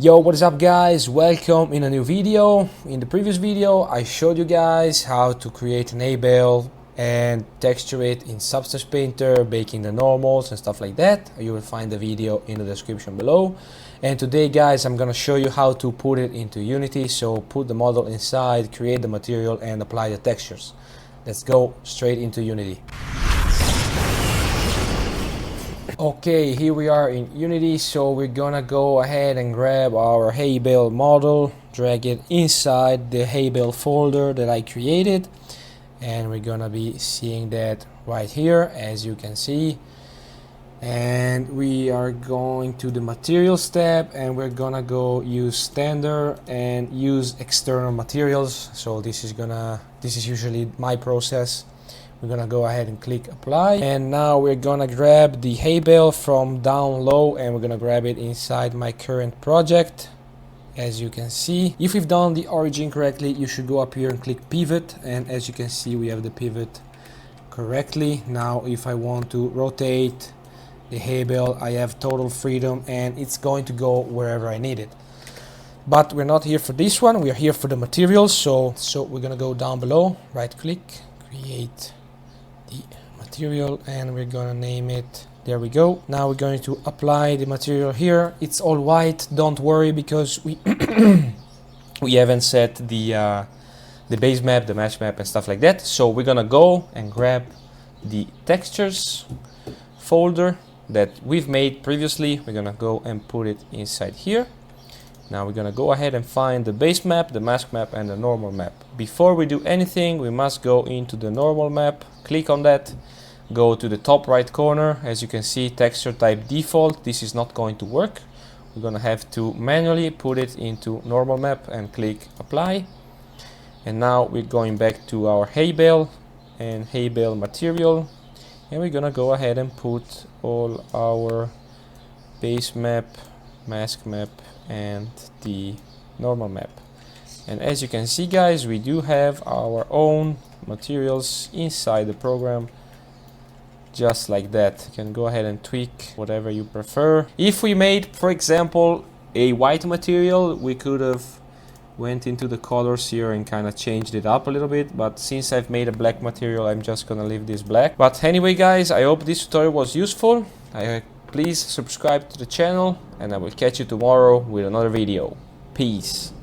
Yo, what is up guys? Welcome in a new video. In the previous video I showed you guys how to create an A-bale and texture it in Substance Painter, baking the normals and stuff like that. You will find the video in the description below. And today guys I'm gonna show you how to put it into Unity. So put the model inside, create the material and apply the textures. Let's go straight into Unity. Okay, here we are in Unity, so we're gonna go ahead and grab our A-bale model, drag it inside the A-bale folder that I created, and we're gonna be seeing that right here, as you can see. And we are going to the materials tab, and we're gonna go use standard and use external materials. So this is usually my process. We're gonna go ahead and click apply, and now we're gonna grab the A-bale from down low and we're gonna grab it inside my current project. As you can see, if we've done the origin correctly, you should go up here and click pivot, and as you can see we have the pivot correctly. Now if I want to rotate the A-bale, I have total freedom and it's going to go wherever I need it. But we're not here for this one, we are here for the materials. So we're gonna go down below, right click, create the material, and we're gonna name it. There we go. Now we're going to apply the material here. It's all white, don't worry, because we we haven't set the base map, the mesh map and stuff like that. So we're gonna go and grab the textures folder that we've made previously. We're gonna go and put it inside here. Now we're gonna go ahead and find the base map, the mask map and the normal map. Before we do anything, we must go into the normal map, click on that, go to the top right corner. As you can see, texture type default, this is not going to work. We're gonna have to manually put it into normal map and click apply. And now we're going back to our A-bale and A-bale material, and we're gonna go ahead and put all our base map, mask map and the normal map. And as you can see guys, we do have our own materials inside the program, just like that. You can go ahead and tweak whatever you prefer. If we made, for example, a white material, we could have went into the colors here and kind of changed it up a little bit, but since I've made a black material, I'm just gonna leave this black. But anyway guys, I hope this tutorial was useful. Please subscribe to the channel and I will catch you tomorrow with another video. Peace.